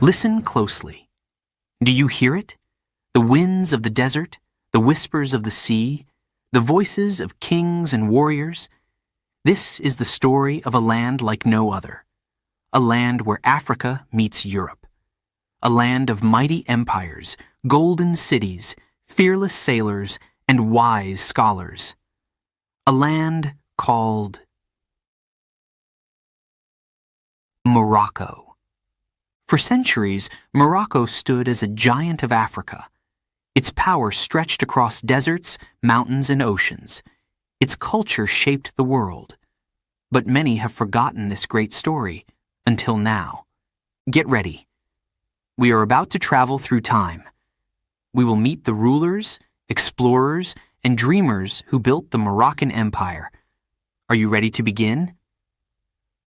Listen closely. Do you hear it? The winds of the desert, the whispers of the sea, the voices of kings and warriors. This is the story of a land like no other. A land where Africa meets Europe. A land of mighty empires, golden cities, fearless sailors, and wise scholars. A land called Morocco. For centuries, Morocco stood as a giant of Africa. Its power stretched across deserts, mountains, and oceans. Its culture shaped the world. But many have forgotten this great story, until now. Get ready. We are about to travel through time. We will meet the rulers, explorers, and dreamers who built the Moroccan Empire. Are you ready to begin?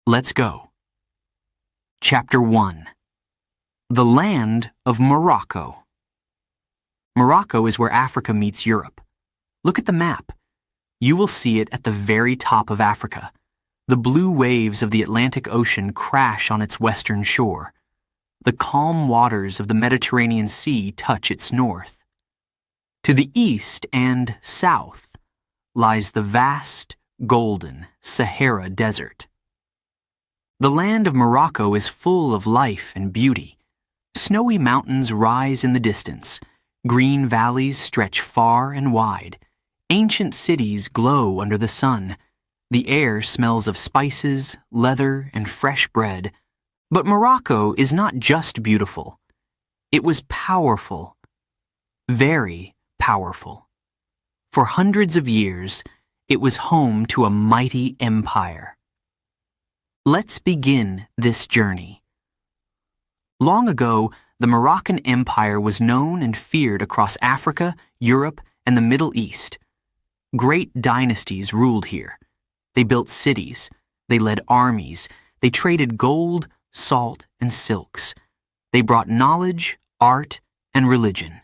Let's go. Chapter 1. The Land of Morocco. Morocco is where Africa meets Europe. Look at the map. You will see it at the very top of Africa. The blue waves of the Atlantic Ocean crash on its western shore. The calm waters of the Mediterranean Sea touch its north. To the east and south lies the vast, golden Sahara Desert. The land of Morocco is full of life and beauty. Snowy mountains rise in the distance. Green valleys stretch far and wide. Ancient cities glow under the sun. The air smells of spices, leather, and fresh bread. But Morocco is not just beautiful. It was powerful. Very powerful. For hundreds of years, it was home to a mighty empire. Let's begin this journey. Long ago, the Moroccan Empire was known and feared across Africa, Europe, and the Middle East. Great dynasties ruled here. They built cities. They led armies. They traded gold, salt, and silks. They brought knowledge, art, and religion.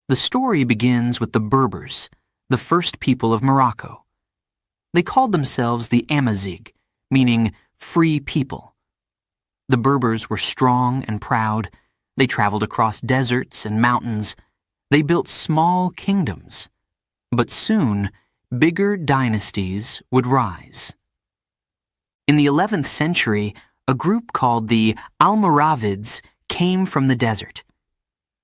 The story begins with the Berbers, the first people of Morocco. They called themselves the Amazigh, meaning free people. The Berbers were strong and proud. They traveled across deserts and mountains. They built small kingdoms. But soon, bigger dynasties would rise. In the 11th century, a group called the Almoravids came from the desert.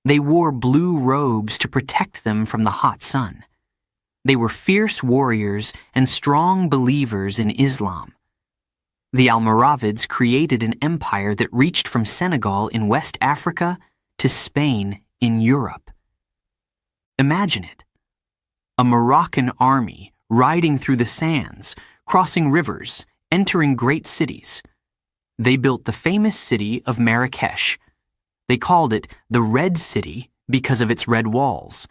They wore blue robes to protect them from the hot sun. They were fierce warriors and strong believers in Islam. The Almoravids created an empire that reached from Senegal in West Africa to Spain in Europe. Imagine it. A Moroccan army riding through the sands, crossing rivers, entering great cities. They built the famous city of Marrakesh. They called it the Red City because of its red walls.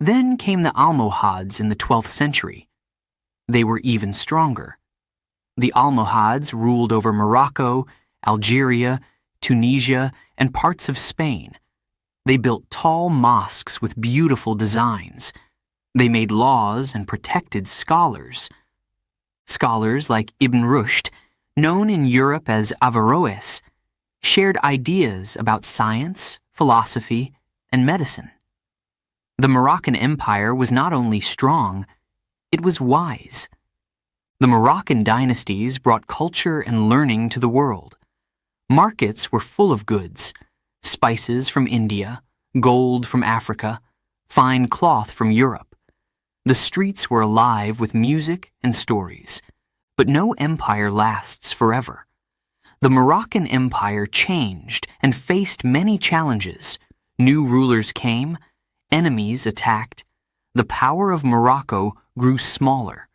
Then came the Almohads in the 12th century. They were even stronger. The Almohads ruled over Morocco, Algeria, Tunisia, and parts of Spain. They built tall mosques with beautiful designs. They made laws and protected scholars. Scholars like Ibn Rushd, known in Europe as Averroes, shared ideas about science, philosophy, and medicine. The Moroccan Empire was not only strong, it was wise. The Moroccan dynasties brought culture and learning to the world. Markets were full of goods, spices from India, gold from Africa, fine cloth from Europe. The streets were alive with music and stories. But no empire lasts forever. The Moroccan Empire changed and faced many challenges. New rulers came, enemies attacked. The power of Morocco grew smaller.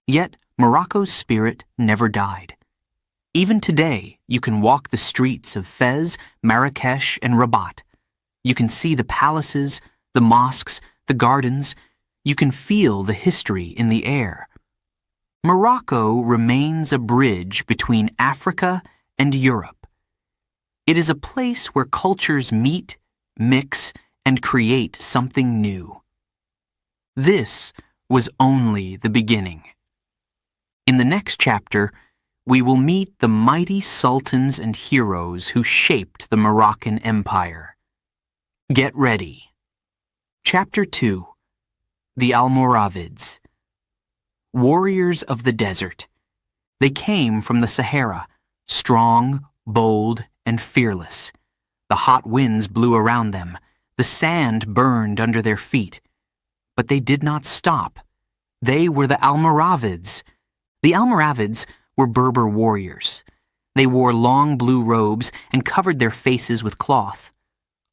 Yet Morocco's spirit never died. Even today, you can walk the streets of Fez, Marrakesh, and Rabat. You can see the palaces, the mosques, the gardens. You can feel the history in the air. Morocco remains a bridge between Africa and Europe. It is a place where cultures meet, mix, and create something new. This was only the beginning. In the next chapter, we will meet the mighty sultans and heroes who shaped the Moroccan Empire. Get ready. Chapter 2. The Almoravids. Warriors of the desert. They came from the Sahara, strong, bold, and fearless. The hot winds blew around them. The sand burned under their feet. But they did not stop. They were the Almoravids. The Almoravids were Berber warriors. They wore long blue robes and covered their faces with cloth.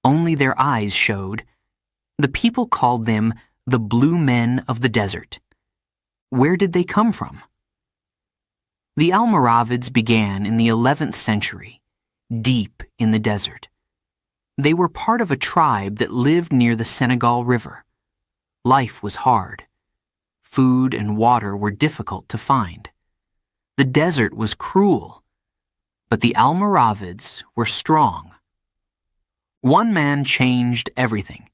Only their eyes showed. The people called them the Blue Men of the Desert. Where did they come from? The Almoravids began in the 11th century, deep in the desert. They were part of a tribe that lived near the Senegal River. Life was hard. Food and water were difficult to find. The desert was cruel, but the Almoravids were strong. One man changed everything.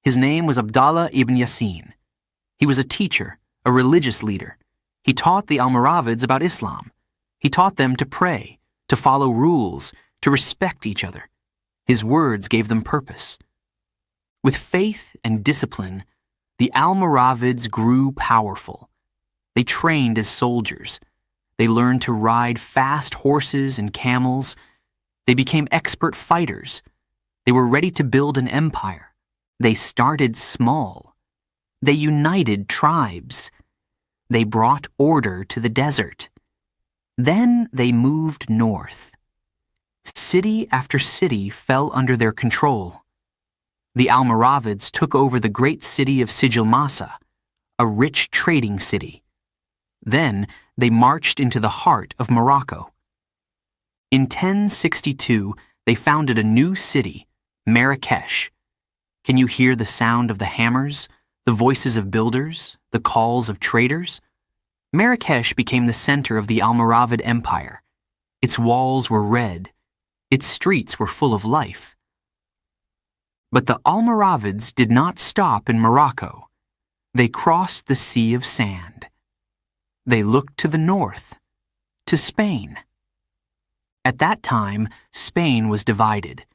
His name was Abdallah ibn Yassin. He was a teacher, a religious leader. He taught the Almoravids about Islam. He taught them to pray, to follow rules, to respect each other. His words gave them purpose. With faith and discipline, the Almoravids grew powerful. They trained as soldiers. They learned to ride fast horses and camels. They became expert fighters. They were ready to build an empire. They started small. They united tribes. They brought order to the desert. Then they moved north. City after city fell under their control. The Almoravids took over the great city of Sijilmassa, a rich trading city. Then they marched into the heart of Morocco. In 1062, they founded a new city, Marrakesh. Can you hear the sound of the hammers, the voices of builders, the calls of traders? Marrakesh became the center of the Almoravid Empire. Its walls were red. Its streets were full of life. But the Almoravids did not stop in Morocco. They crossed the Sea of Sand. They looked to the north, to Spain. At that time, Spain was divided.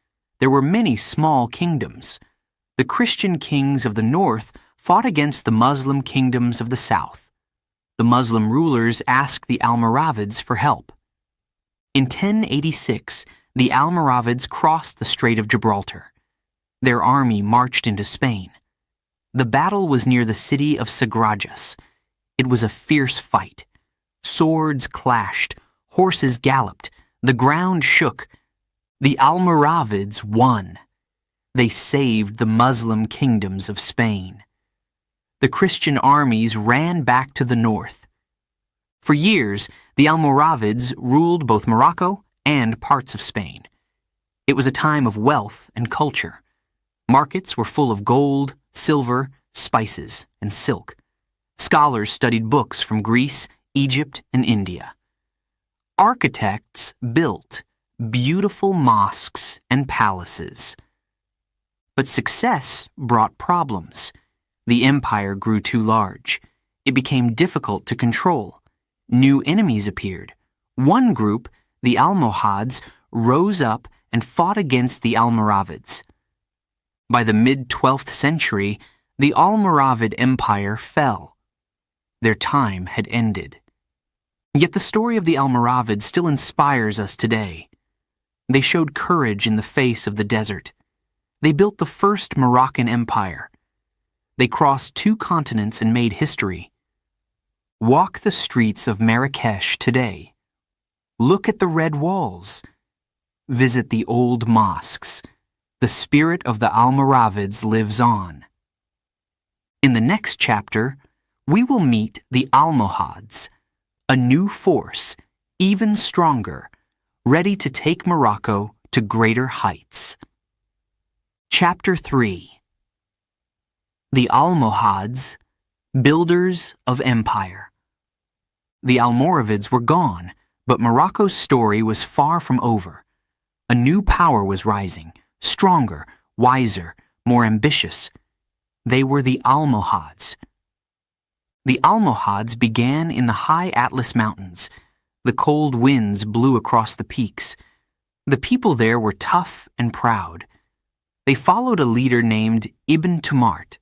There were many small kingdoms. The Christian kings of the north fought against the Muslim kingdoms of the south. The Muslim rulers asked the Almoravids for help. In 1086, the Almoravids crossed the Strait of Gibraltar. Their army marched into Spain. The battle was near the city of Sagrajas. It was a fierce fight. Swords clashed, horses galloped, the ground shook. The Almoravids won. They saved the Muslim kingdoms of Spain. The Christian armies ran back to the north. For years, the Almoravids ruled both Morocco and parts of Spain. It was a time of wealth and culture. Markets were full of gold, silver, spices, and silk. Scholars studied books from Greece, Egypt, and India. Architects built beautiful mosques and palaces. But success brought problems. The empire grew too large. It became difficult to control. New enemies appeared. One group, the Almohads, rose up and fought against the Almoravids. By the mid-12th century, the Almoravid Empire fell. Their time had ended. Yet the story of the Almoravids still inspires us today. They showed courage in the face of the desert. They built the first Moroccan empire. They crossed 2 continents and made history. Walk the streets of Marrakesh today. Look at the red walls. Visit the old mosques. The spirit of the Almoravids lives on. In the next chapter, we will meet the Almohads, a new force, even stronger, ready to take Morocco to greater heights. Chapter 3. The Almohads, builders of empire. The Almoravids were gone, but Morocco's story was far from over. A new power was rising, stronger, wiser, more ambitious. They were the Almohads. The Almohads began in the high Atlas Mountains. The cold winds blew across the peaks. The people there were tough and proud. They followed a leader named Ibn Tumart.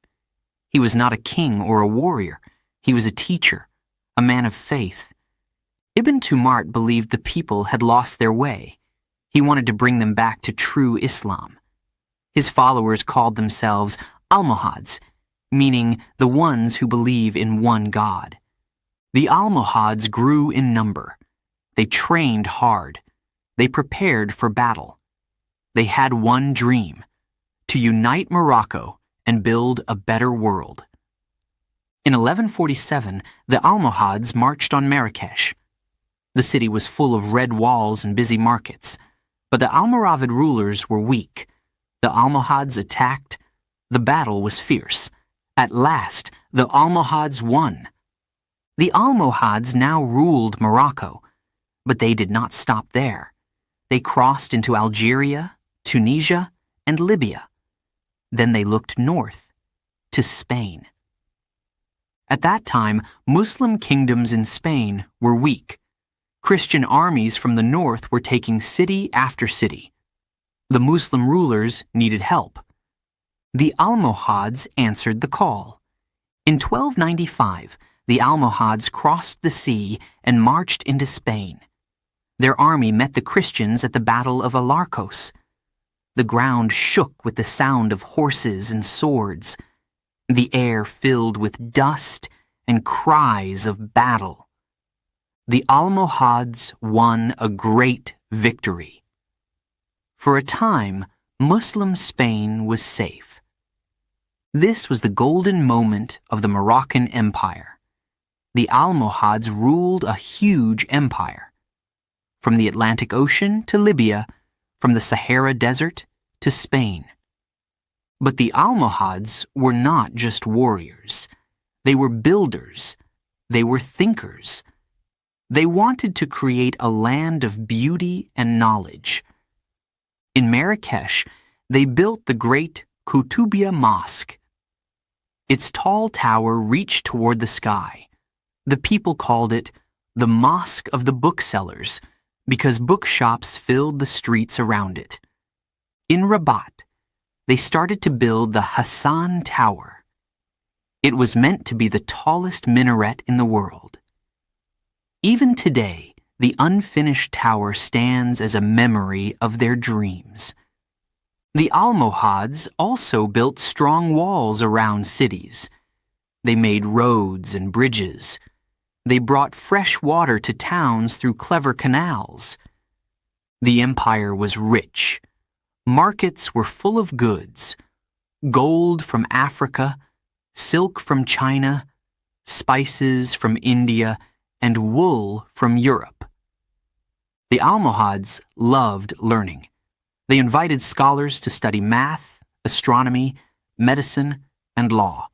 He was not a king or a warrior. He was a teacher, a man of faith. Ibn Tumart believed the people had lost their way. He wanted to bring them back to true Islam. His followers called themselves Almohads, meaning the ones who believe in one God. The Almohads grew in number. They trained hard. They prepared for battle. They had one dream: to unite Morocco and build a better world. In 1147, the Almohads marched on Marrakesh. The city was full of red walls and busy markets, but the Almoravid rulers were weak. The Almohads attacked. The battle was fierce. At last, the Almohads won. The Almohads now ruled Morocco, but they did not stop there. They crossed into Algeria, Tunisia, and Libya. Then they looked north, to Spain. At that time, Muslim kingdoms in Spain were weak. Christian armies from the north were taking city after city. The Muslim rulers needed help. The Almohads answered the call. In 1295, the Almohads crossed the sea and marched into Spain. Their army met the Christians at the Battle of Alarcos. The ground shook with the sound of horses and swords. The air filled with dust and cries of battle. The Almohads won a great victory. For a time, Muslim Spain was safe. This was the golden moment of the Moroccan Empire. The Almohads ruled a huge empire. From the Atlantic Ocean to Libya, from the Sahara Desert to Spain. But the Almohads were not just warriors. They were builders. They were thinkers. They wanted to create a land of beauty and knowledge. In Marrakesh, they built the great Koutoubia Mosque. Its tall tower reached toward the sky. The people called it the Mosque of the Booksellers because bookshops filled the streets around it. In Rabat, they started to build the Hassan Tower. It was meant to be the tallest minaret in the world. Even today, the unfinished tower stands as a memory of their dreams. The Almohads also built strong walls around cities. They made roads and bridges. They brought fresh water to towns through clever canals. The empire was rich. Markets were full of goods: gold from Africa, silk from China, spices from India, and wool from Europe. The Almohads loved learning. They invited scholars to study math, astronomy, medicine, and law.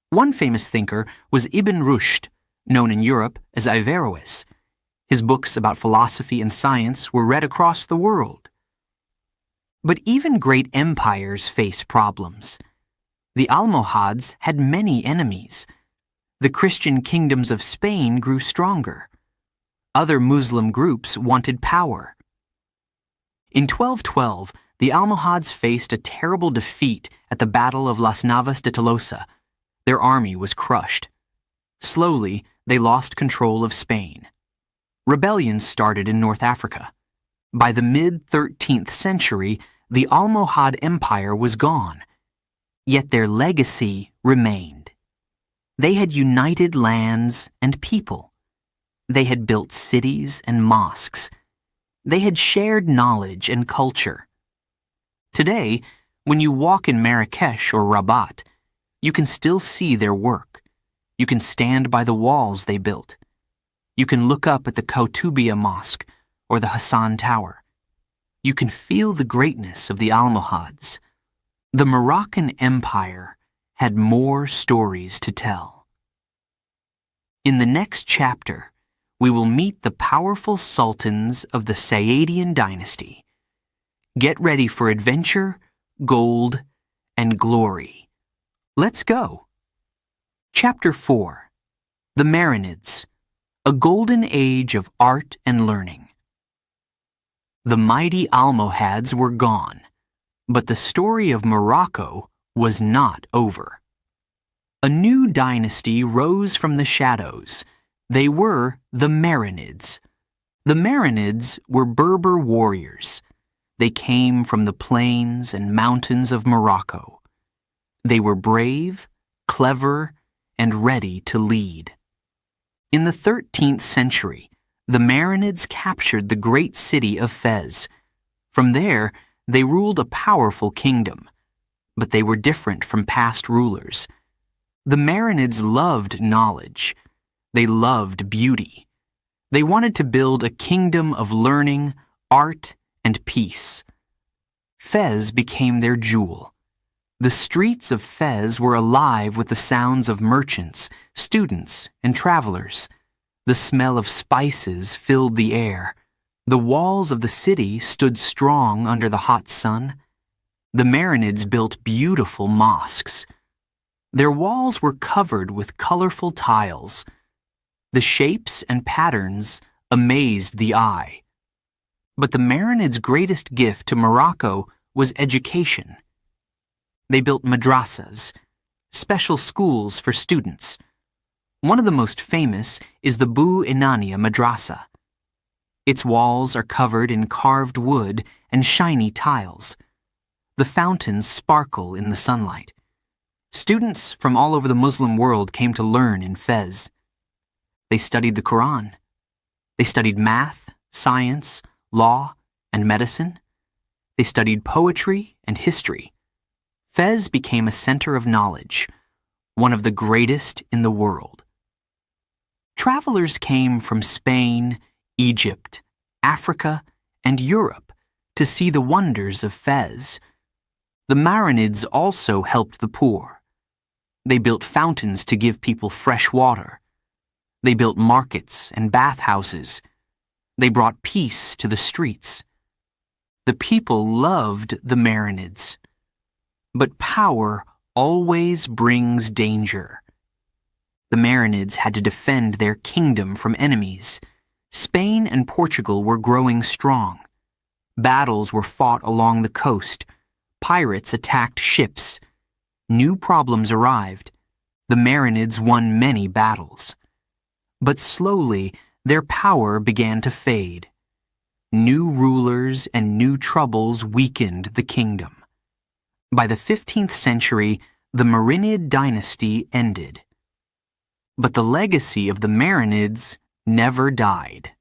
One famous thinker was Ibn Rushd, known in Europe as Averroes. His books about philosophy and science were read across the world. But even great empires face problems. The Almohads had many enemies. The Christian kingdoms of Spain grew stronger. Other Muslim groups wanted power. In 1212, the Almohads faced a terrible defeat at the Battle of Las Navas de Tolosa. Their army was crushed. Slowly, they lost control of Spain. Rebellions started in North Africa. By the mid-13th century, the Almohad Empire was gone. Yet their legacy remained. They had united lands and people. They had built cities and mosques. They had shared knowledge and culture. Today, when you walk in Marrakesh or Rabat, you can still see their work. You can stand by the walls they built. You can look up at the Koutoubia Mosque or the Hassan Tower. You can feel the greatness of the Almohads. The Moroccan Empire had more stories to tell. In the next chapter, we will meet the powerful sultans of the Saadian dynasty. Get ready for adventure, gold, and glory. Let's go. Chapter 4. The Marinids, A golden age of art and learning. The mighty Almohads were gone, but the story of Morocco was not over. A new dynasty rose from the shadows. They were the Marinids. The Marinids were Berber warriors. They came from the plains and mountains of Morocco. They were brave, clever, and ready to lead. In the 13th century, the Marinids captured the great city of Fez. From there, they ruled a powerful kingdom. But they were different from past rulers. The Marinids loved knowledge. They loved beauty. They wanted to build a kingdom of learning, art, and peace. Fez became their jewel. The streets of Fez were alive with the sounds of merchants, students, and travelers. The smell of spices filled the air. The walls of the city stood strong under the hot sun. The Marinids built beautiful mosques. Their walls were covered with colorful tiles. The shapes and patterns amazed the eye. But the Marinids' greatest gift to Morocco was education. They built madrasas, special schools for students. One of the most famous is the Bu Inania Madrasa. Its walls are covered in carved wood and shiny tiles. The fountains sparkle in the sunlight. Students from all over the Muslim world came to learn in Fez. They studied the Quran. They studied math, science, law, and medicine. They studied poetry and history. Fez became a center of knowledge, one of the greatest in the world. Travelers came from Spain, Egypt, Africa, and Europe to see the wonders of Fez. The Marinids also helped the poor. They built fountains to give people fresh water. They built markets and bathhouses. They brought peace to the streets. The people loved the Marinids. But power always brings danger. The Marinids had to defend their kingdom from enemies. Spain and Portugal were growing strong. Battles were fought along the coast. Pirates attacked ships. New problems arrived. The Marinids won many battles. But slowly, their power began to fade. New rulers and new troubles weakened the kingdom. By the 15th century, the Marinid dynasty ended. But the legacy of the Marinids never died.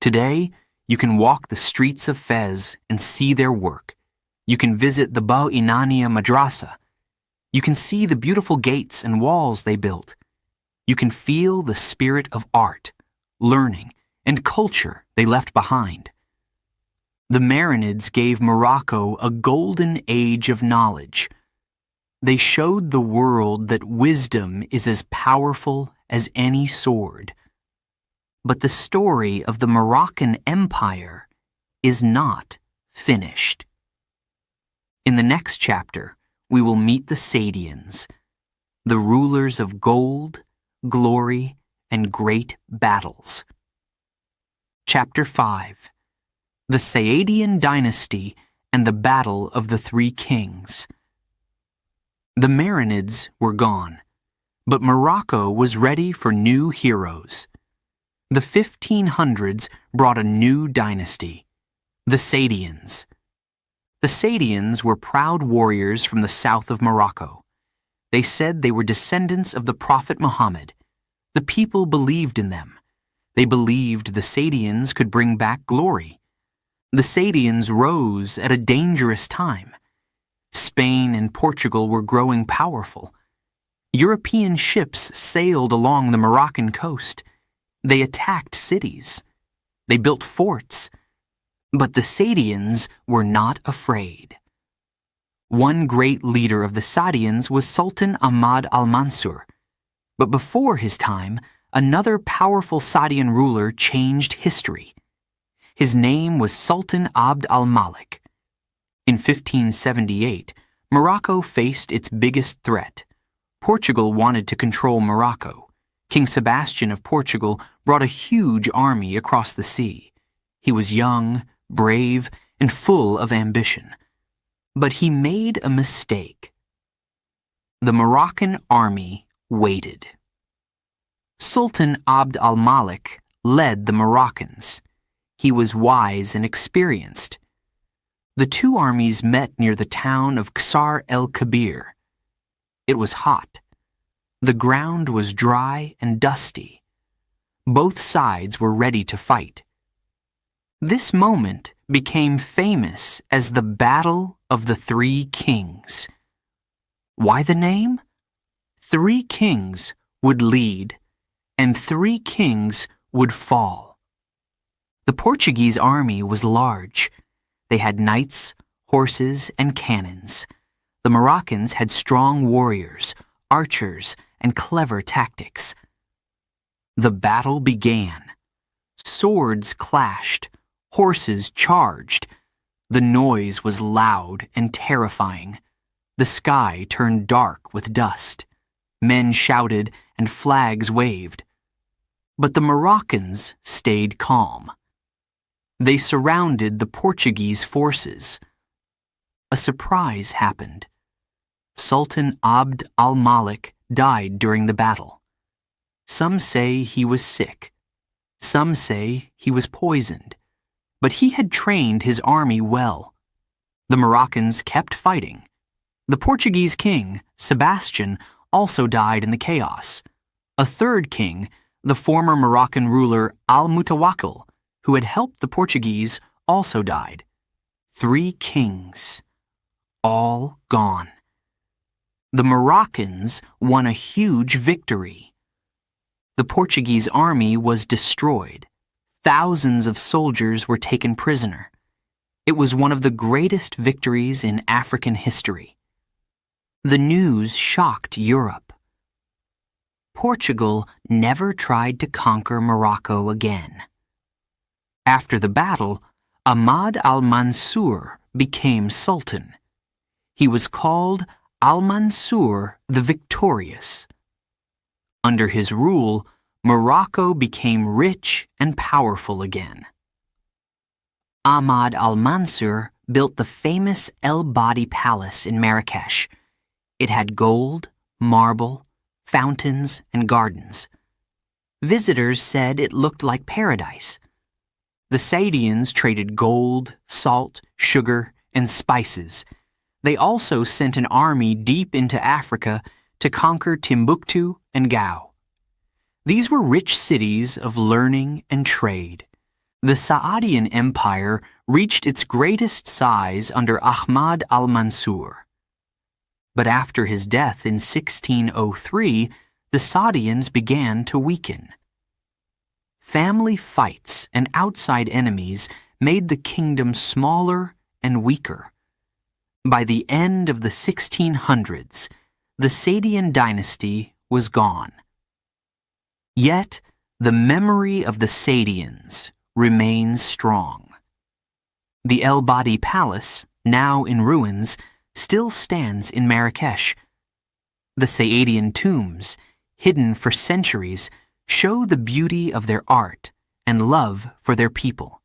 Today, you can walk the streets of Fez and see their work. You can visit the Bu Inania Madrasa. You can see the beautiful gates and walls they built. You can feel the spirit of art, learning, and culture they left behind. The Marinids gave Morocco a golden age of knowledge. They showed the world that wisdom is as powerful as any sword. But the story of the Moroccan Empire is not finished. In the next chapter, we will meet the Saadians, the rulers of gold, glory, and great battles. Chapter 5. The Saadian Dynasty and the Battle of the Three Kings. The Marinids were gone, but Morocco was ready for new heroes. The 1500s brought a new dynasty, the Saadians. The Saadians were proud warriors from the south of Morocco. They said they were descendants of the Prophet Muhammad. The people believed in them. They believed the Saadians could bring back glory. The Saadians rose at a dangerous time. Spain and Portugal were growing powerful. European ships sailed along the Moroccan coast. They attacked cities. They built forts. But the Saadians were not afraid. One great leader of the Saadians was Sultan Ahmad al-Mansur. But before his time, another powerful Saadian ruler changed history. His name was Sultan Abd al-Malik. In 1578, Morocco faced its biggest threat. Portugal wanted to control Morocco. King Sebastian of Portugal brought a huge army across the sea. He was young, brave, and full of ambition. But he made a mistake. The Moroccan army waited. Sultan Abd al-Malik led the Moroccans. He was wise and experienced. The two armies met near the town of Qasr el-Kabir. It was hot. The ground was dry and dusty. Both sides were ready to fight. This moment became famous as the Battle of the Three Kings. Why the name? 3 kings would lead, and 3 kings would fall. The Portuguese army was large. They had knights, horses, and cannons. The Moroccans had strong warriors, archers, and clever tactics. The battle began. Swords clashed. Horses charged. The noise was loud and terrifying. The sky turned dark with dust. Men shouted and flags waved. But the Moroccans stayed calm. They surrounded the Portuguese forces. A surprise happened. Sultan Abd al-Malik died during the battle. Some say he was sick. Some say he was poisoned. But he had trained his army well. The Moroccans kept fighting. The Portuguese king, Sebastian, also died in the chaos. A third king, the former Moroccan ruler al-Mutawakkil, who had helped the Portuguese, also died. 3 kings, all gone. The Moroccans won a huge victory. The Portuguese army was destroyed. Thousands of soldiers were taken prisoner. It was one of the greatest victories in African history. The news shocked Europe. Portugal never tried to conquer Morocco again. After the battle, Ahmad al-Mansur became sultan. He was called al-Mansur the Victorious. Under his rule, Morocco became rich and powerful again. Ahmad al-Mansur built the famous El Badi Palace in Marrakesh. It had gold, marble, fountains, and gardens. Visitors said it looked like paradise. The Saadians traded gold, salt, sugar, and spices. They also sent an army deep into Africa to conquer Timbuktu and Gao. These were rich cities of learning and trade. The Saadian Empire reached its greatest size under Ahmad al-Mansur. But after his death in 1603, the Saadians began to weaken. Family fights and outside enemies made the kingdom smaller and weaker. By the end of the 1600s, the Saadian dynasty was gone. Yet, the memory of the Saadians remains strong. The El Badi Palace, now in ruins, still stands in Marrakesh. The Saadian tombs, hidden for centuries, show the beauty of their art and love for their people.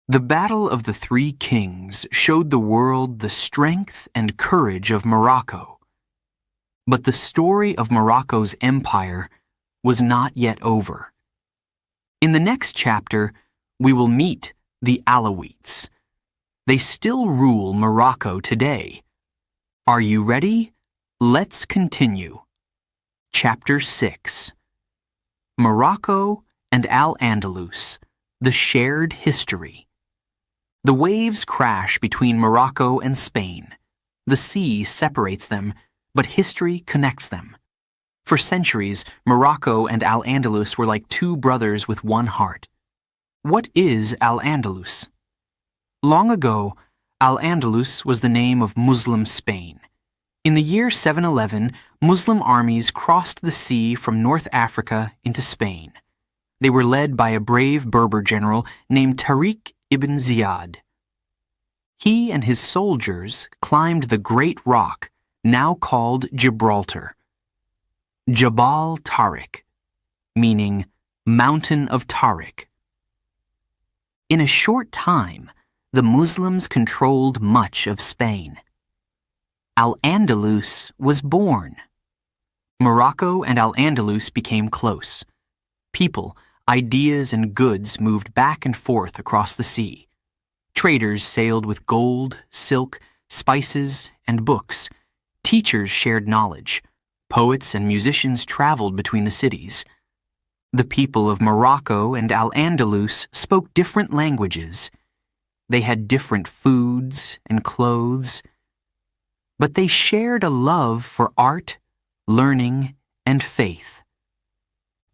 The Battle of the Three Kings showed the world the strength and courage of Morocco. But the story of Morocco's empire was not yet over. In the next chapter, we will meet the Alawites. They still rule Morocco today. Are you ready? Let's continue. Chapter 6. Morocco and Al-Andalus, the shared history. The waves crash between Morocco and Spain. The sea separates them, but history connects them. For centuries, Morocco and Al-Andalus were like two brothers with one heart. What is Al-Andalus? Long ago, Al-Andalus was the name of Muslim Spain. In the year 711, Muslim armies crossed the sea from North Africa into Spain. They were led by a brave Berber general named Tariq ibn Ziyad. He and his soldiers climbed the great rock, now called Gibraltar. Jabal Tariq, meaning Mountain of Tariq. In a short time, the Muslims controlled much of Spain. Al-Andalus was born. Morocco and Al-Andalus became close. People, ideas, and goods moved back and forth across the sea. Traders sailed with gold, silk, spices, and books. Teachers shared knowledge. Poets and musicians traveled between the cities. The people of Morocco and Al-Andalus spoke different languages. They had different foods and clothes, but they shared a love for art, learning, and faith.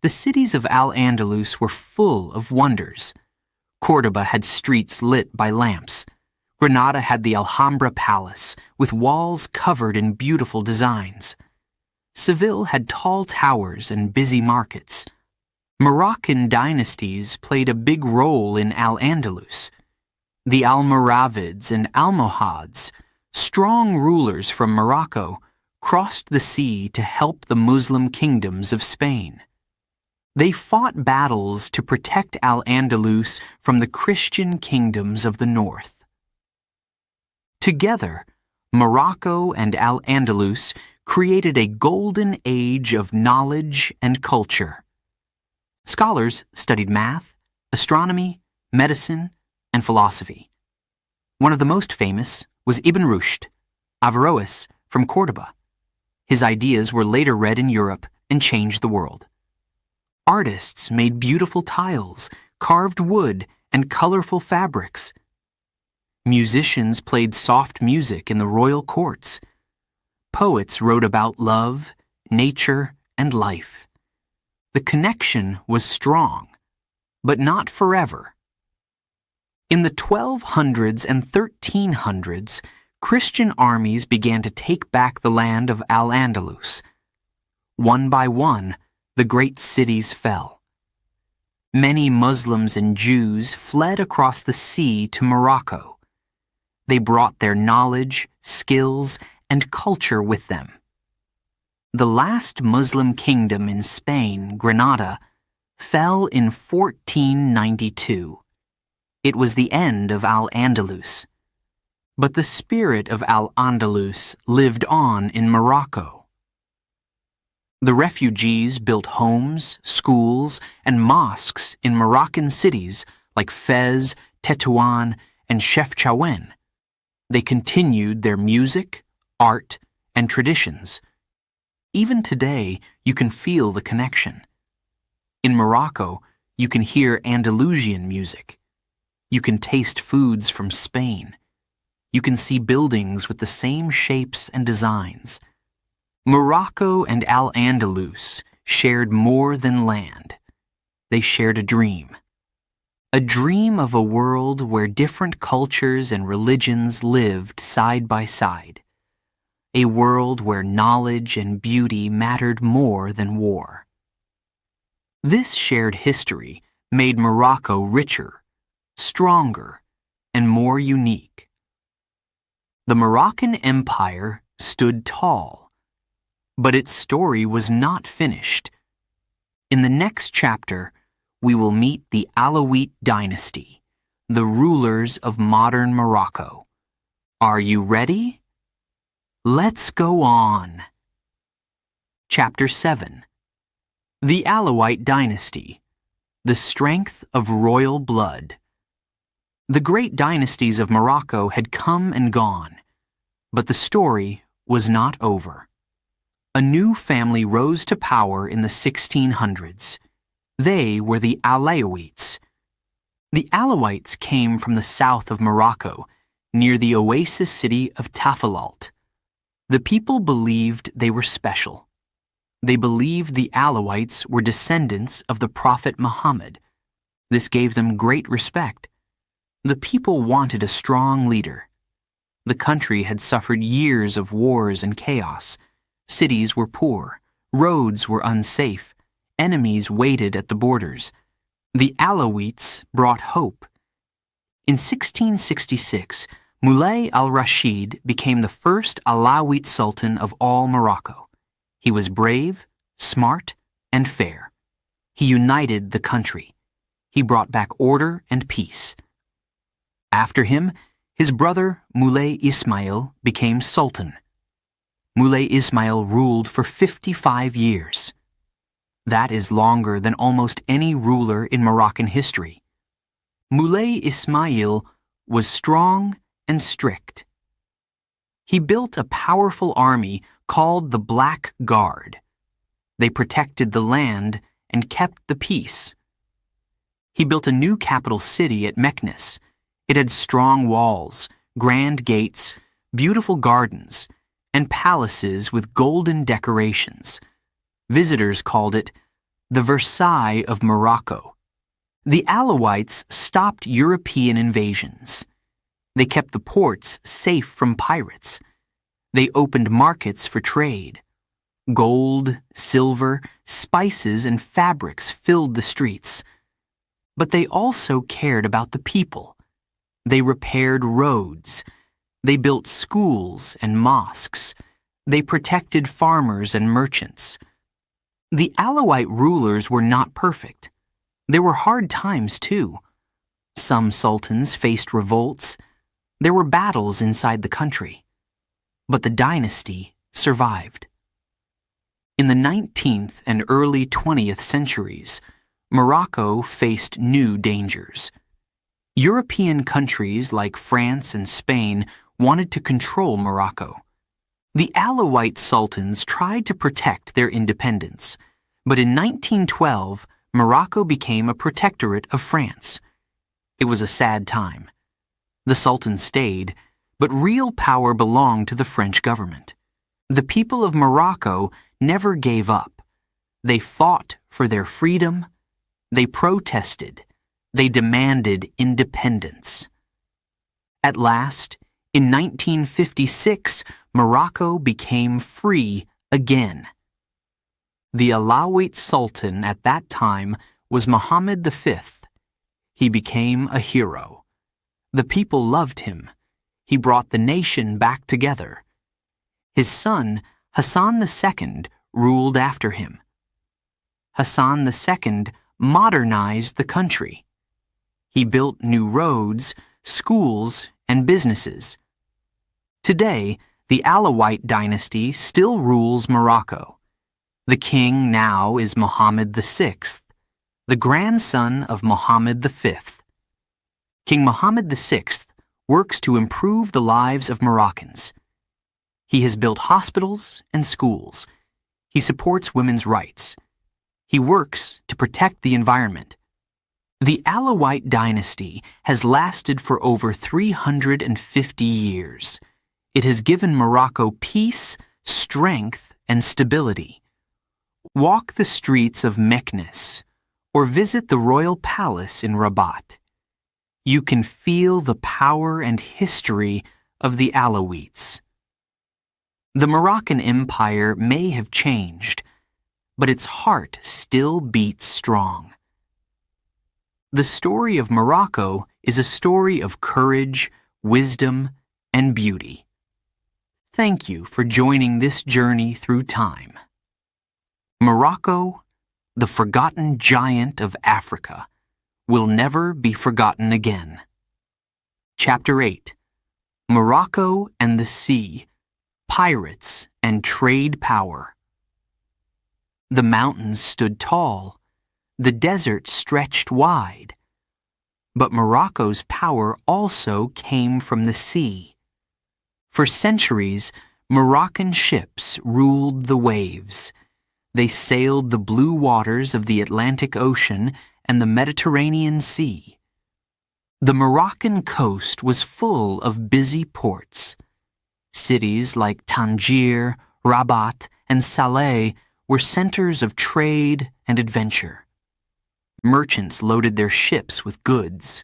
The cities of Al-Andalus were full of wonders. Córdoba had streets lit by lamps. Granada had the Alhambra Palace, with walls covered in beautiful designs. Seville had tall towers and busy markets. Moroccan dynasties played a big role in Al-Andalus. The Almoravids and Almohads, strong rulers from Morocco, crossed the sea to help the Muslim kingdoms of Spain. They fought battles to protect Al-Andalus from the Christian kingdoms of the north. Together, Morocco and Al-Andalus created a golden age of knowledge and culture. Scholars studied math, astronomy, medicine, and philosophy. One of the most famous was Ibn Rushd, Averroes from Córdoba. His ideas were later read in Europe and changed the world. Artists made beautiful tiles, carved wood, and colorful fabrics. Musicians played soft music in the royal courts. Poets wrote about love, nature, and life. The connection was strong, but not forever. In the 1200s and 1300s, Christian armies began to take back the land of Al-Andalus. One by one, the great cities fell. Many Muslims and Jews fled across the sea to Morocco. They brought their knowledge, skills, and culture with them. The last Muslim kingdom in Spain, Granada, fell in 1492. It was the end of Al-Andalus. But the spirit of Al-Andalus lived on in Morocco. The refugees built homes, schools, and mosques in Moroccan cities like Fez, Tetuan, and Chefchaouen. They continued their music, art, and traditions. Even today, you can feel the connection. In Morocco, you can hear Andalusian music. You can taste foods from Spain. You can see buildings with the same shapes and designs. Morocco and Al-Andalus shared more than land. They shared a dream of a world where different cultures and religions lived side by side. A world where knowledge and beauty mattered more than war. This shared history made Morocco richer, stronger, and more unique. The Moroccan Empire stood tall, but its story was not finished. In the next chapter, we will meet the Alawite dynasty, the rulers of modern Morocco. Are you ready? Let's go on. Chapter 7. The Alawite Dynasty, the Strength of Royal Blood. The great dynasties of Morocco had come and gone, but the story was not over. A new family rose to power in the 1600s. They were the Alawites. The Alawites came from the south of Morocco, near the oasis city of Tafilalt. The people believed they were special. They believed the Alawites were descendants of the Prophet Muhammad. This gave them great respect. The people wanted a strong leader. The country had suffered years of wars and chaos. Cities were poor. Roads were unsafe. Enemies waited at the borders. The Alawites brought hope. In 1666, Moulay al-Rashid became the first Alawite Sultan of all Morocco. He was brave, smart, and fair. He united the country. He brought back order and peace. After him, his brother Moulay Ismail became sultan. Moulay Ismail ruled for 55 years. That is longer than almost any ruler in Moroccan history. Moulay Ismail was strong and strict. He built a powerful army called the Black Guard. They protected the land and kept the peace. He built a new capital city at Meknes. It had strong walls, grand gates, beautiful gardens, and palaces with golden decorations. Visitors called it the Versailles of Morocco. The Alawites stopped European invasions. They kept the ports safe from pirates. They opened markets for trade. Gold, silver, spices, and fabrics filled the streets. But they also cared about the people. They repaired roads. They built schools and mosques. They protected farmers and merchants. The Alawite rulers were not perfect. There were hard times, too. Some sultans faced revolts. There were battles inside the country. But the dynasty survived. In the 19th and early 20th centuries, Morocco faced new dangers. European countries like France and Spain wanted to control Morocco. The Alawite sultans tried to protect their independence, but in 1912, Morocco became a protectorate of France. It was a sad time. The sultan stayed, but real power belonged to the French government. The people of Morocco never gave up. They fought for their freedom. They protested. They demanded independence. At last, in 1956, Morocco became free again. The Alawite Sultan at that time was Mohammed V. He became a hero. The people loved him. He brought the nation back together. His son, Hassan II, ruled after him. Hassan II modernized the country. He built new roads, schools, and businesses. Today, the Alawite dynasty still rules Morocco. The king now is Mohammed VI, the grandson of Mohammed V. King Mohammed VI works to improve the lives of Moroccans. He has built hospitals and schools. He supports women's rights. He works to protect the environment. The Alawite dynasty has lasted for over 350 years. It has given Morocco peace, strength, and stability. Walk the streets of Meknes or visit the royal palace in Rabat. You can feel the power and history of the Alawites. The Moroccan Empire may have changed, but its heart still beats strong. The story of Morocco is a story of courage, wisdom, and beauty. Thank you for joining this journey through time. Morocco, the forgotten giant of Africa, will never be forgotten again. Chapter 8: Morocco and the Sea, Pirates and Trade Power. The mountains stood tall, the desert stretched wide. But Morocco's power also came from the sea. For centuries, Moroccan ships ruled the waves. They sailed the blue waters of the Atlantic Ocean and the Mediterranean Sea. The Moroccan coast was full of busy ports. Cities like Tangier, Rabat, and Saleh were centers of trade and adventure. Merchants loaded their ships with goods: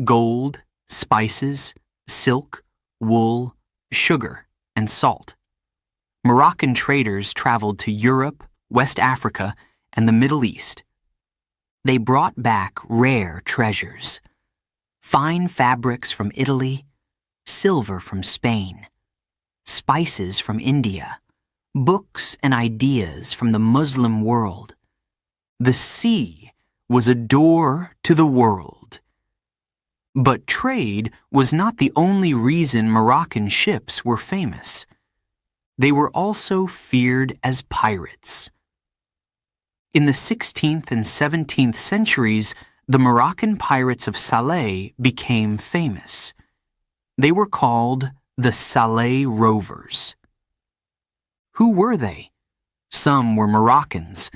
gold, spices, silk, wool, sugar, and salt. Moroccan traders traveled to Europe, West Africa, and the Middle East. They brought back rare treasures: fine fabrics from Italy, silver from Spain, spices from India, books and ideas from the Muslim world. The sea was a door to the world. But trade was not the only reason Moroccan ships were famous. They were also feared as pirates. In the 16th and 17th centuries, the Moroccan pirates of Salé became famous. They were called the Salé Rovers. Who were they? Some were Moroccans.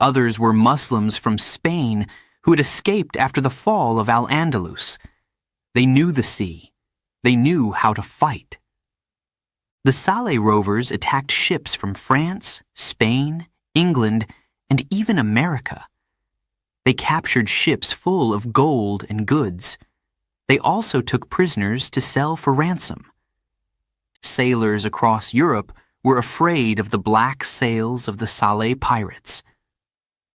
Others were Muslims from Spain who had escaped after the fall of Al-Andalus. They knew the sea. They knew how to fight. The Salé Rovers attacked ships from France, Spain, England, and even America. They captured ships full of gold and goods. They also took prisoners to sell for ransom. Sailors across Europe were afraid of the black sails of the Salé pirates.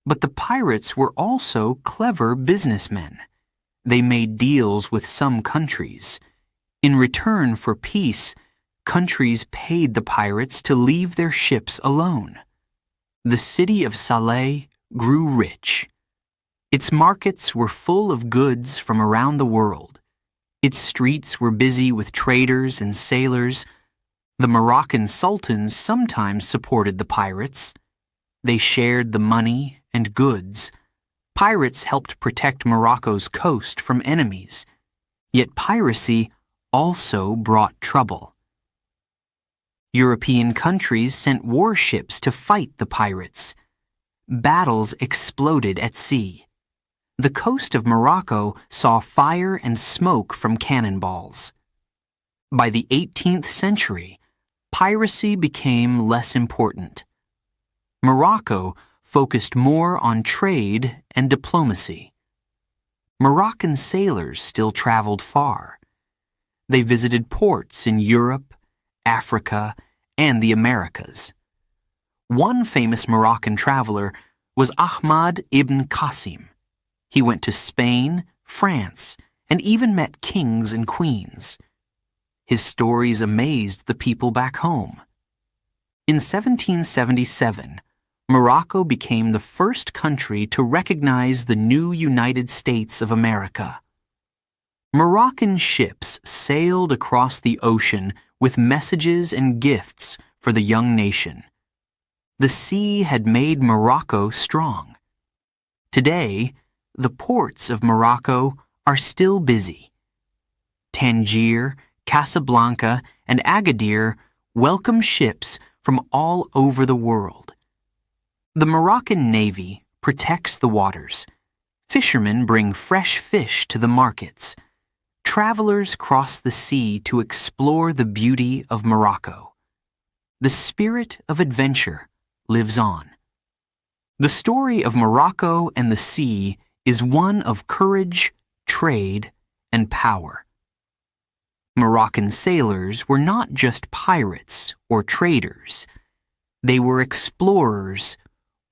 But the pirates were also clever businessmen. They made deals with some countries. In return for peace, countries paid the pirates to leave their ships alone. The city of Salé grew rich. Its markets were full of goods from around the world. Its streets were busy with traders and sailors. The Moroccan sultans sometimes supported the pirates. They shared the money and goods. Pirates helped protect Morocco's coast from enemies. Yet piracy also brought trouble. European countries sent warships to fight the pirates. Battles exploded at sea. The coast of Morocco saw fire and smoke from cannonballs. By the 18th century, piracy became less important. Morocco focused more on trade and diplomacy. Moroccan sailors still traveled far. They visited ports in Europe, Africa, and the Americas. One famous Moroccan traveler was Ahmad ibn Qasim. He went to Spain, France, and even met kings and queens. His stories amazed the people back home. In 1777, Morocco became the first country to recognize the new United States of America. Moroccan ships sailed across the ocean with messages and gifts for the young nation. The sea had made Morocco strong. Today, the ports of Morocco are still busy. Tangier, Casablanca, and Agadir welcome ships from all over the world. The Moroccan Navy protects the waters. Fishermen bring fresh fish to the markets. Travelers cross the sea to explore the beauty of Morocco. The spirit of adventure lives on. The story of Morocco and the sea is one of courage, trade, and power. Moroccan sailors were not just pirates or traders. They were explorers,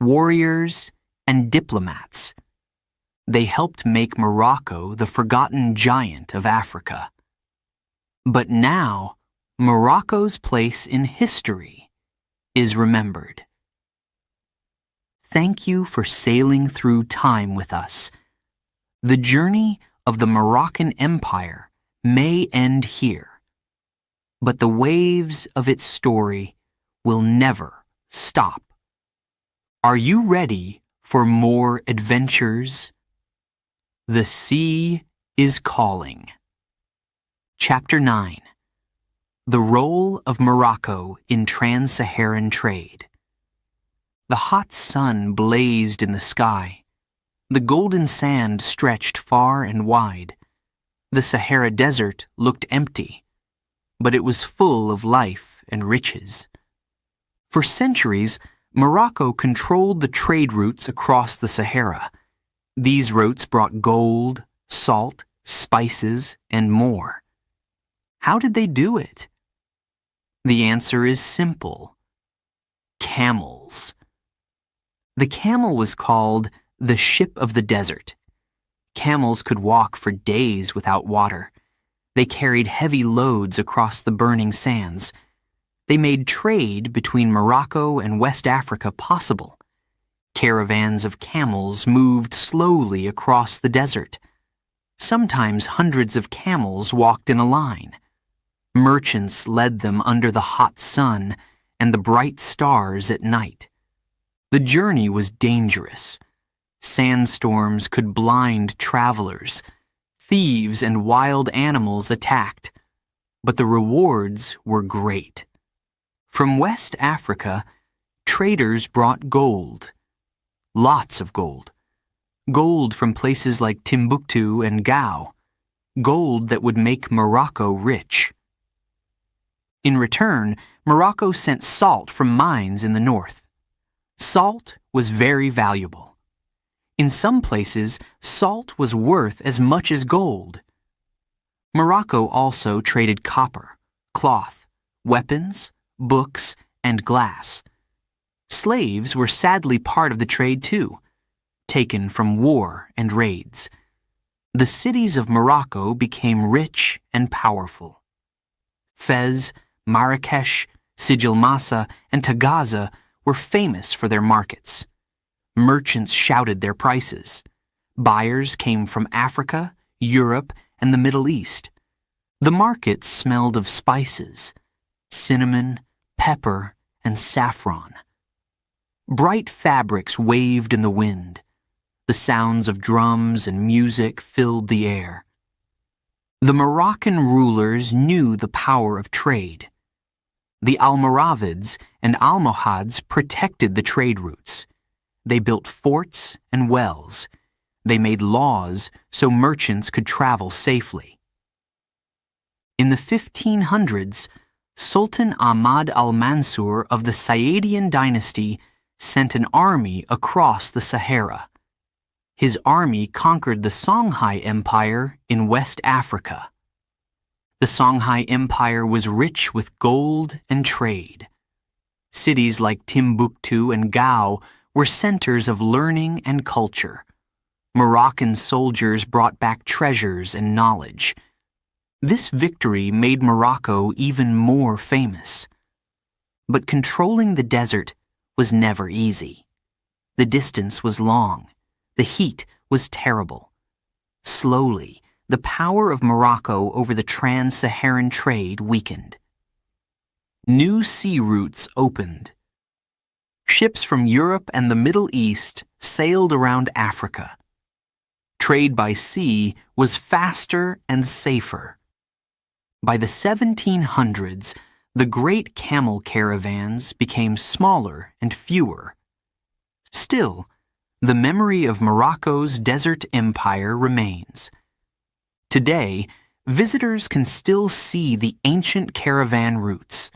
warriors, and diplomats. They helped make Morocco the forgotten giant of Africa. But now, Morocco's place in history is remembered. Thank you for sailing through time with us. The journey of the Moroccan Empire may end here, but the waves of its story will never stop. Are you ready for more adventures? The Sea is Calling. Chapter 9. The Role of Morocco in Trans-Saharan Trade. The hot sun blazed in the sky. The golden sand stretched far and wide. The Sahara Desert looked empty, but it was full of life and riches. For centuries, Morocco controlled the trade routes across the Sahara. These routes brought gold, salt, spices, and more. How did they do it? The answer is simple. Camels. The camel was called the ship of the desert. Camels could walk for days without water. They carried heavy loads across the burning sands. They made trade between Morocco and West Africa possible. Caravans of camels moved slowly across the desert. Sometimes hundreds of camels walked in a line. Merchants led them under the hot sun and the bright stars at night. The journey was dangerous. Sandstorms could blind travelers. Thieves and wild animals attacked. But the rewards were great. From West Africa, traders brought gold. Lots of gold. Gold from places like Timbuktu and Gao. Gold that would make Morocco rich. In return, Morocco sent salt from mines in the north. Salt was very valuable. In some places, salt was worth as much as gold. Morocco also traded copper, cloth, weapons, books, and glass. Slaves were sadly part of the trade too, taken from war and raids. The cities of Morocco became rich and powerful. Fez, Marrakesh, Sijilmassa, and Tagaza were famous for their markets. Merchants shouted their prices. Buyers came from Africa, Europe, and the Middle East. The markets smelled of spices, cinnamon, pepper, and saffron. Bright fabrics waved in the wind. The sounds of drums and music filled the air. The Moroccan rulers knew the power of trade. The Almoravids and Almohads protected the trade routes. They built forts and wells. They made laws so merchants could travel safely. In the 1500s, Sultan Ahmad al-Mansur of the Sayyidian dynasty sent an army across the Sahara. His army conquered the Songhai Empire in West Africa. The Songhai Empire was rich with gold and trade. Cities like Timbuktu and Gao were centers of learning and culture. Moroccan soldiers brought back treasures and knowledge. This victory made Morocco even more famous. But controlling the desert was never easy. The distance was long. The heat was terrible. Slowly, the power of Morocco over the trans-Saharan trade weakened. New sea routes opened. Ships from Europe and the Middle East sailed around Africa. Trade by sea was faster and safer. By the 1700s, the great camel caravans became smaller and fewer. Still, the memory of Morocco's desert empire remains. Today, visitors can still see the ancient caravan routes.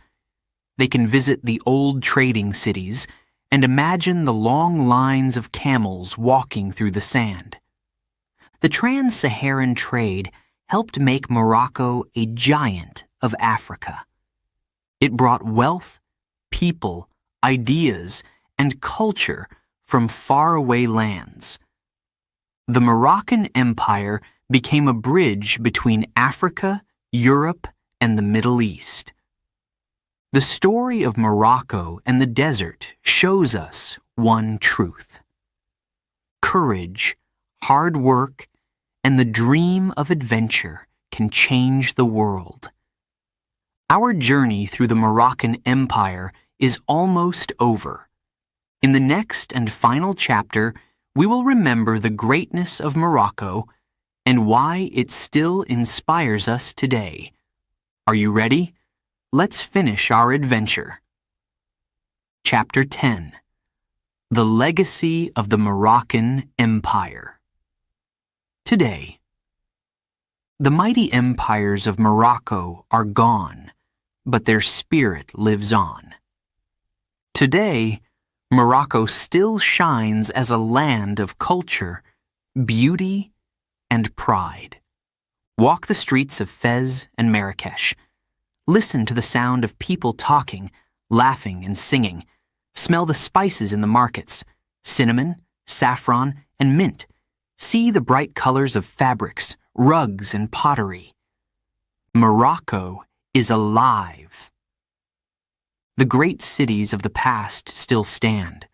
They can visit the old trading cities and imagine the long lines of camels walking through the sand. The trans-Saharan trade helped make Morocco a giant of Africa. It brought wealth, people, ideas, and culture from faraway lands. The Moroccan Empire became a bridge between Africa, Europe, and the Middle East. The story of Morocco and the desert shows us one truth. Courage, hard work, and the dream of adventure can change the world. Our journey through the Moroccan Empire is almost over. In the next and final chapter, we will remember the greatness of Morocco and why it still inspires us today. Are you ready? Let's finish our adventure. Chapter 10. The Legacy of the Moroccan Empire. Today, the mighty empires of Morocco are gone, but their spirit lives on. Today, Morocco still shines as a land of culture, beauty, and pride. Walk the streets of Fez and Marrakesh. Listen to the sound of people talking, laughing, and singing. Smell the spices in the markets, cinnamon, saffron, and mint. See the bright colors of fabrics, rugs, and pottery. Morocco is alive. The great cities of the past still stand.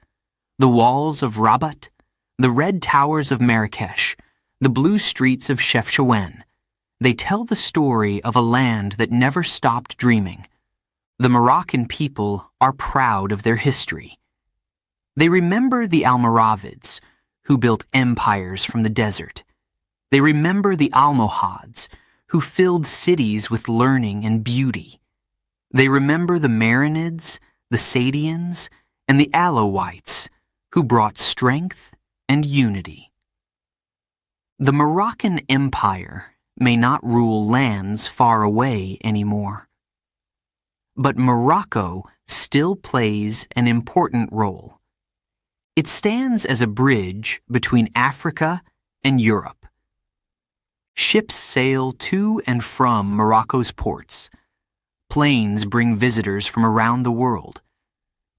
the walls of Rabat, the red towers of Marrakesh, the blue streets of Chefchaouen. They tell the story of a land that never stopped dreaming. The Moroccan people are proud of their history. They remember the Almoravids, who built empires from the desert. They remember the Almohads, who filled cities with learning and beauty. They remember the Marinids, the Sadians, and the Alawites, who brought strength and unity. The Moroccan Empire may not rule lands far away anymore. But Morocco still plays an important role. It stands as a bridge between Africa and Europe. Ships sail to and from Morocco's ports. Planes bring visitors from around the world.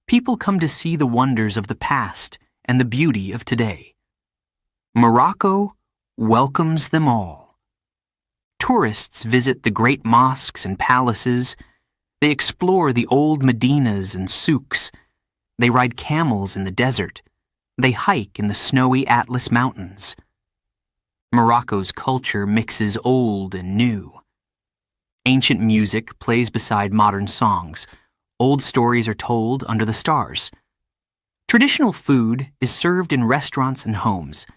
People come to see the wonders of the past and the beauty of today. Morocco welcomes them all. Tourists visit the great mosques and palaces. They explore the old medinas and souks. They ride camels in the desert. They hike in the snowy Atlas Mountains. Morocco's culture mixes old and new. Ancient music plays beside modern songs. Old stories are told under the stars. Traditional food is served in restaurants and homes.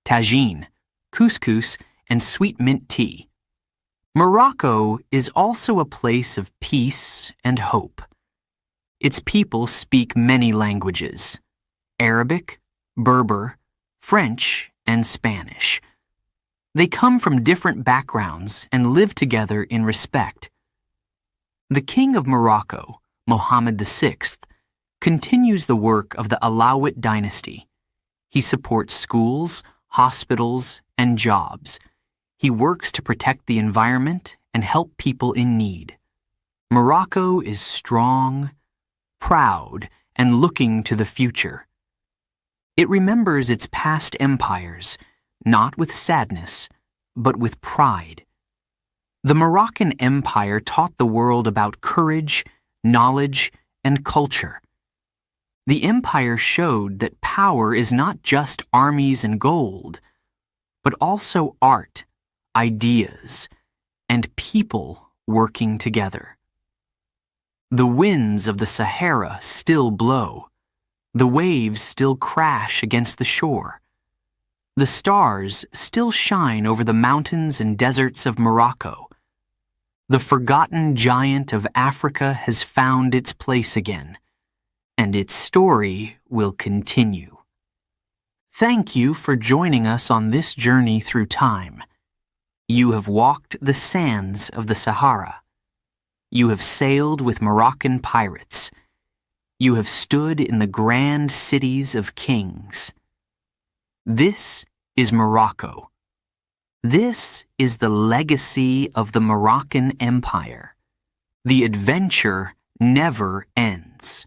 Tagine, couscous, and sweet mint tea. Morocco is also a place of peace and hope. Its people speak many languages: Arabic, Berber, French, and Spanish. They come from different backgrounds and live together in respect. The King of Morocco, Mohammed VI, continues the work of the Alawite dynasty. He supports schools, hospitals, and jobs. He works to protect the environment and help people in need. Morocco is strong, proud, and looking to the future. It remembers its past empires, not with sadness, but with pride. The Moroccan Empire taught the world about courage, knowledge, and culture. The empire showed that power is not just armies and gold, but also art, ideas, and people working together. The winds of the Sahara still blow. The waves still crash against the shore. The stars still shine over the mountains and deserts of Morocco. The forgotten giant of Africa has found its place again, and its story will continue. Thank you for joining us on this journey through time. You have walked the sands of the Sahara. You have sailed with Moroccan pirates. You have stood in the grand cities of kings. This is Morocco. This is the legacy of the Moroccan Empire. The adventure never ends.